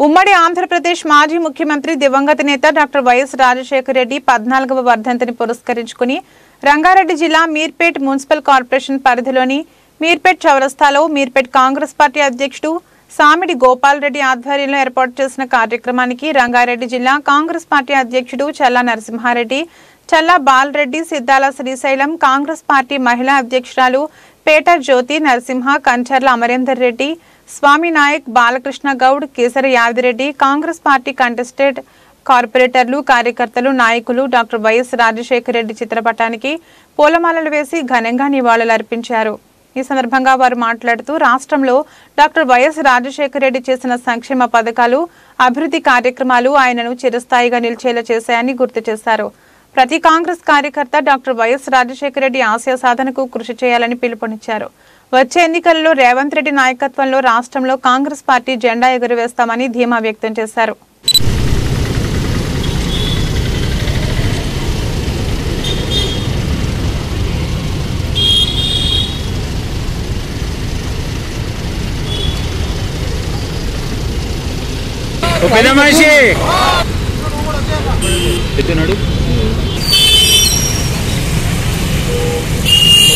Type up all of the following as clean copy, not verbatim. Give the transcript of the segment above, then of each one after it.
ఉమ్మడి ఆంధ్రప్రదేశ్ మాజీ ముఖ్యమంత్రి దివంగత నేత డాక్టర్ వైఎస్ రాజశేఖర రెడ్డి 14వ వర్ధంతిని పురస్కరించుకుని రంగారెడ్డి జిల్లా మీర్పేట్ మున్సిపల్ కార్పొరేషన్ పరిధిలోని మీర్పేట్ చౌరస్తాలో మీర్పేట్ కాంగ్రెస్ పార్టీ అధ్యక్షుడు సామిడి గోపాల్ రెడ్డి ఆధ్వర్యంలో ఏర్పాటు చేసిన కార్యక్రమానికి రంగారెడ్డి జిల్లా కాంగ్రెస్ పార్టీ అధ్యక్షుడు చల్లా నరసింహారెడ్డి, చల్లా బాలరెడ్డి, సిద్దాల శ్రీశైలం, కాంగ్రెస్ పార్టీ మహిళా అధ్యక్షురాలు పేట జ్యోతి నరసింహ, కంచర్ల అమరేందర్ రెడ్డి, స్వామి నాయక్, బాలకృష్ణ గౌడ్, కేసరి యాదిరెడ్డి, కాంగ్రెస్ పార్టీ కంటెస్టెడ్ కార్పొరేటర్లు, కార్యకర్తలు, నాయకులు డాక్టర్ వైఎస్ రాజశేఖర రెడ్డి చిత్రపటానికి పూలమాలలు వేసి ఘనంగా నివాళులర్పించారు. ఈ సందర్భంగా వారు మాట్లాడుతూ రాష్ట్రంలో డాక్టర్ వైఎస్ రాజశేఖర రెడ్డి చేసిన సంక్షేమ పథకాలు, అభివృద్ధి కార్యక్రమాలు ఆయనను చిరస్థాయిగా నిలిచేలా చేశాయని గుర్తు చేశారు. ప్రతి కాంగ్రెస్ కార్యకర్త డాక్టర్ వైఎస్ రాజశేఖర రెడ్డి ఆశయ సాధనకు కృషి చేయాలని పిలుపునిచ్చారు. వచ్చే ఎన్నికల్లో రేవంత్ రెడ్డి నాయకత్వంలో రాష్ట్రంలో కాంగ్రెస్ పార్టీ జెండా ఎగురవేస్తామని ధీమా వ్యక్తం చేశారు.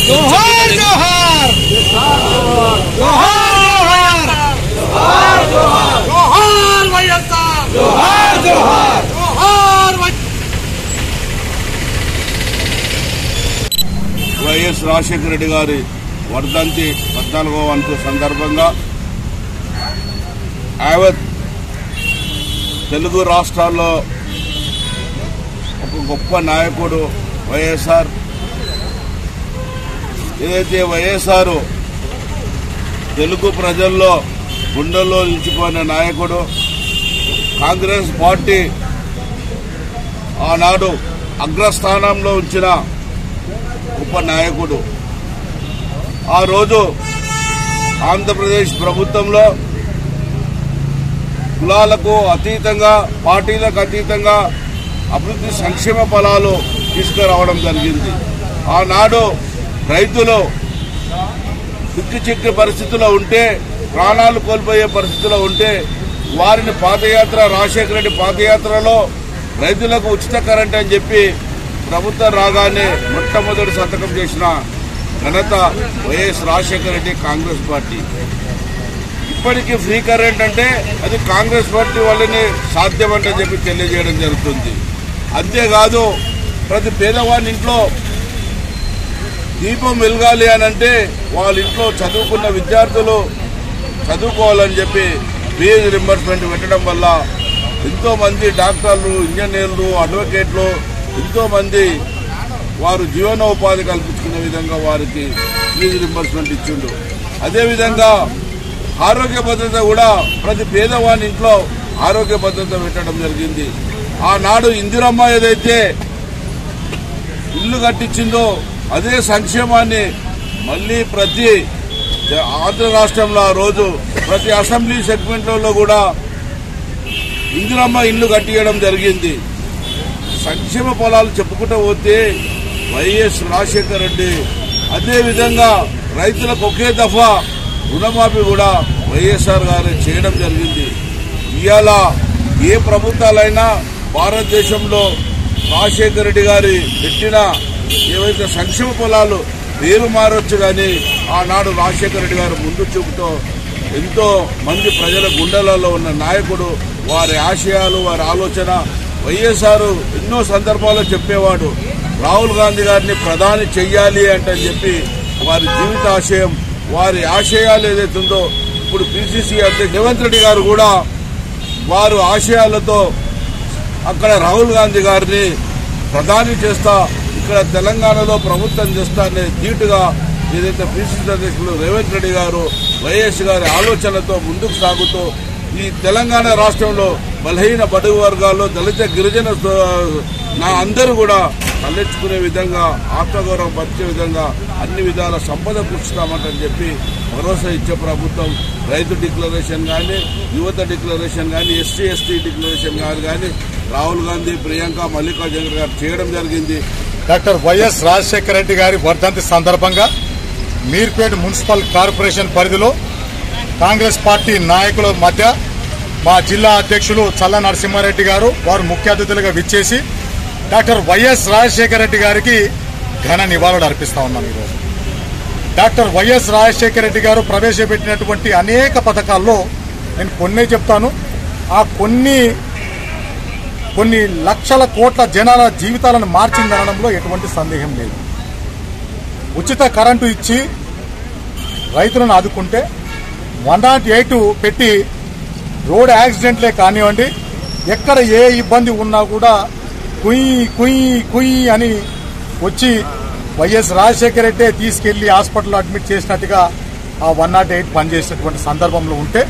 जोहार जोहार जोहार जोहार जोहार వైఎస్ఆర్ जोहार जोहार जोहार వైఎస్ రాజశేఖర రెడ్డి గారి వర్ధంతి 14వ వంతు సందర్భంగా యావత్ తెలుగు రాష్ట్రాల్లో ఒక గొప్ప నాయకుడు వైఎస్ఆర్. ఏదైతే వైఎస్ఆర్ తెలుగు ప్రజల్లో గుండెల్లో నిలిచిపోయిన నాయకుడు, కాంగ్రెస్ పార్టీ ఆనాడు అగ్రస్థానంలో ఉంచిన గొప్ప నాయకుడు. ఆ రోజు ఆంధ్రప్రదేశ్ ప్రభుత్వంలో కులాలకు అతీతంగా, పార్టీలకు అతీతంగా అభివృద్ధి సంక్షేమ ఫలాలు తీసుకురావడం జరిగింది. ఆనాడు రైతులు చిక్కి పరిస్థితిలో ఉంటే, ప్రాణాలు కోల్పోయే పరిస్థితిలో ఉంటే వారిని పాదయాత్ర, రాజశేఖర రెడ్డి పాదయాత్రలో రైతులకు ఉచిత కరెంట్ అని చెప్పి ప్రభుత్వం రాగానే మొట్టమొదటి సంతకం చేసిన ఘనత వైఎస్ రాజశేఖర రెడ్డి కాంగ్రెస్ పార్టీ. ఇప్పటికీ ఫ్రీ కరెంట్ అంటే అది కాంగ్రెస్ పార్టీ వల్లనే సాధ్యమంటని చెప్పి తెలియజేయడం జరుగుతుంది. అంతేకాదు ప్రతి పేదవాడి ఇంట్లో దీపం వెలగాలి అని అంటే వాళ్ళ ఇంట్లో చదువుకున్న విద్యార్థులు చదువుకోవాలని చెప్పి ఫీజు రింబర్స్మెంట్ పెట్టడం వల్ల ఎంతోమంది డాక్టర్లు, ఇంజనీర్లు, అడ్వకేట్లు ఎంతోమంది వారు జీవనోపాధి కల్పించుకునే విధంగా వారికి ఫీజు రింబర్స్మెంట్ ఇచ్చిండు. అదేవిధంగా ఆరోగ్య భద్రత కూడా ప్రతి పేదవాని ఇంట్లో ఆరోగ్య భద్రత పెట్టడం జరిగింది. ఆనాడు ఇందిరమ్మ ఏదైతే ఇల్లు కట్టించిందో అదే సంక్షేమాన్ని మళ్లీ ప్రతి ఆంధ్ర రాష్ట్రంలో ఆ రోజు ప్రతి అసెంబ్లీ సెగ్మెంట్లలో కూడా ఇందిరమ్మ ఇల్లు కట్టియడం జరిగింది. సంక్షేమ ఫలాలు చెప్పుకుంటూ పోతే వైఎస్ రాజశేఖర రెడ్డి, అదేవిధంగా రైతులకు ఒకే దఫా రుణమాఫీ కూడా వైఎస్ఆర్ గారు చేయడం జరిగింది. ఇవాళ ఏ ప్రభుత్వాలైనా భారతదేశంలో రాజశేఖర రెడ్డి గారి పెట్టిన ఏవైతే సంక్షేమ ఫలాలు పేరు మారొచ్చు, కానీ ఆనాడు రాజశేఖర రెడ్డి గారు ముందు చూపుతో ఎంతో మంది ప్రజల గుండెలలో ఉన్న నాయకుడు. వారి ఆశయాలు, వారి ఆలోచన వైఎస్ఆర్ ఎన్నో సందర్భాల్లో చెప్పేవాడు, రాహుల్ గాంధీ గారిని ప్రధాని చెయ్యాలి అంటే చెప్పి వారి జీవిత ఆశయం, వారి ఆశయాలు ఏదైతే ఉందో ఇప్పుడు పిసిసి అధ్యక్షుడు రేవంత్ రెడ్డి గారు కూడా వారు ఆశయాలతో అక్కడ రాహుల్ గాంధీ గారిని ప్రధాని చేస్తా, ఇక్కడ తెలంగాణలో ప్రభుత్వం చేస్తా అనే ధీటుగా ఏదైతే పిసిసి అధ్యక్షులు రేవంత్ రెడ్డి గారు వైఎస్ గారి ఆలోచనతో ముందుకు సాగుతూ ఈ తెలంగాణ రాష్ట్రంలో బలహీన బడుగు వర్గాల్లో దళిత గిరిజన అందరూ కూడా తలెత్తుకునే విధంగా, ఆత్మగౌరవం పరిచే విధంగా అన్ని విధాల సంపద పుచ్చుతామంటని చెప్పి భరోసా ఇచ్చే ప్రభుత్వం. రైతు డిక్లరేషన్ కానీ, యువత డిక్లరేషన్ కానీ, ఎస్సీ డిక్లరేషన్ కానీ రాహుల్ గాంధీ, ప్రియాంక, మల్లికార్జున గారు చేయడం జరిగింది. డాక్టర్ వైఎస్ రాజశేఖర రెడ్డి గారి వర్ధంతి సందర్భంగా మీర్పేట్ మున్సిపల్ కార్పొరేషన్ పరిధిలో కాంగ్రెస్ పార్టీ నాయకుల మధ్య మా జిల్లా అధ్యక్షులు చల్ల నరసింహారెడ్డి గారు వారు ముఖ్య అతిథులుగా విచ్చేసి డాక్టర్ వైఎస్ రాజశేఖర రెడ్డి గారికి ఘన నివాళులు అర్పిస్తా ఉన్నాం. ఈరోజు డాక్టర్ వైఎస్ రాజశేఖర రెడ్డి గారు ప్రవేశపెట్టినటువంటి అనేక పథకాల్లో నేను కొన్నే చెప్తాను. ఆ కొన్ని లక్షల కోట్ల జనాల జీవితాలను మార్చిందనడంలో ఎటువంటి సందేహం లేదు. ఉచిత కరెంటు ఇచ్చి రైతులను ఆదుకుంటే 108 పెట్టి రోడ్ యాక్సిడెంట్లే కానివ్వండి, ఎక్కడ ఏ ఇబ్బంది ఉన్నా కూడా కుయ్యి కుయ్యి కుయ్యి అని వచ్చి వైఎస్ రాజశేఖర రెడ్డి తీసుకెళ్లి హాస్పిటల్లో అడ్మిట్ చేసినట్టుగా ఆ 108 పనిచేసినటువంటి సందర్భంలో ఉంటే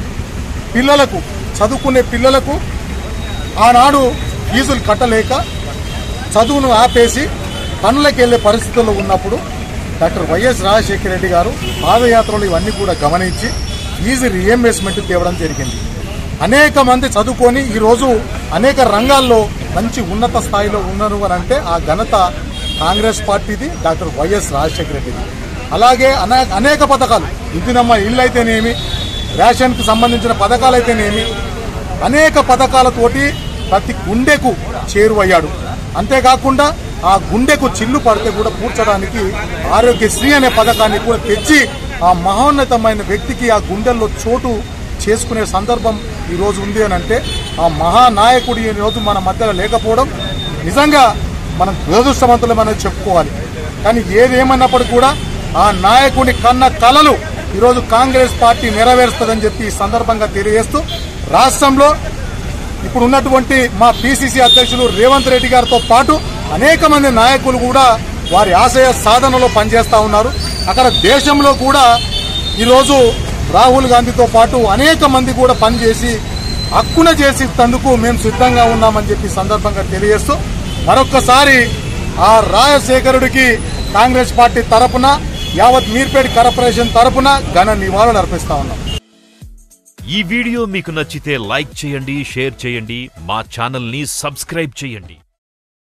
పిల్లలకు, చదువుకునే పిల్లలకు ఆనాడు ఫీజులు కట్టలేక చదువును ఆపేసి పనులకు వెళ్లే పరిస్థితుల్లో ఉన్నప్పుడు డాక్టర్ వైఎస్ రాజశేఖర రెడ్డి గారు పాదయాత్రలు ఇవన్నీ కూడా గమనించి ఫీజు రీఎంబర్స్మెంట్ తేవడం జరిగింది. అనేక మంది చదువుకొని ఈరోజు అనేక రంగాల్లో మంచి ఉన్నత స్థాయిలో ఉన్నారు అని అంటే ఆ ఘనత కాంగ్రెస్ పార్టీది, డాక్టర్ వైఎస్ రాజశేఖర రెడ్డిది. అలాగే అనేక పథకాలు, ఇంటినమ్మ ఇళ్ళు అయితేనేమి, రేషన్కు సంబంధించిన పథకాలు అయితేనేమి, అనేక పథకాలతోటి ప్రతి గుండెకు చేరువయ్యాడు. అంతేకాకుండా ఆ గుండెకు చిల్లు పడితే కూడా పూడ్చడానికి ఆరోగ్యశ్రీ అనే పథకాన్ని కూడా తెచ్చి ఆ మహోన్నతమైన వ్యక్తికి ఆ గుండెల్లో చోటు చేసుకునే సందర్భం ఈరోజు ఉంది అని అంటే ఆ మహానాయకుడు ఈ రోజు మన మధ్యలో లేకపోవడం నిజంగా మనం దురదృష్టవంతులమని చెప్పుకోవాలి. కానీ ఏదేమన్నప్పుడు కూడా ఆ నాయకుడి కన్న కలలు ఈరోజు కాంగ్రెస్ పార్టీ నెరవేరుస్తుందని చెప్పి ఈ సందర్భంగా తెలియజేస్తూ రాష్ట్రంలో ఇప్పుడు ఉన్నటువంటి మా పిసిసి అధ్యక్షులు రేవంత్ రెడ్డి గారితో పాటు అనేక మంది నాయకులు కూడా వారి ఆశయ సాధనలో పనిచేస్తా ఉన్నారు. అక్కడ దేశంలో కూడా ఈరోజు రాహుల్ గాంధీతో పాటు అనేక మంది కూడా పనిచేసి హక్కున చేసి తందుకు మేము సిద్ధంగా ఉన్నామని చెప్పి సందర్భంగా తెలియజేస్తూ మరొక్కసారి ఆ రాజశేఖరుడికి కాంగ్రెస్ పార్టీ తరపున యావత్ మీర్పేట్ కార్పొరేషన్ తరపున ఘన నివాళులు అర్పిస్తా ఉన్నాం. ఈ వీడియో మీకు నచ్చితే లైక్ చేయండి, షేర్ చేయండి, మా ఛానల్ ని సబ్స్క్రైబ్ చేయండి.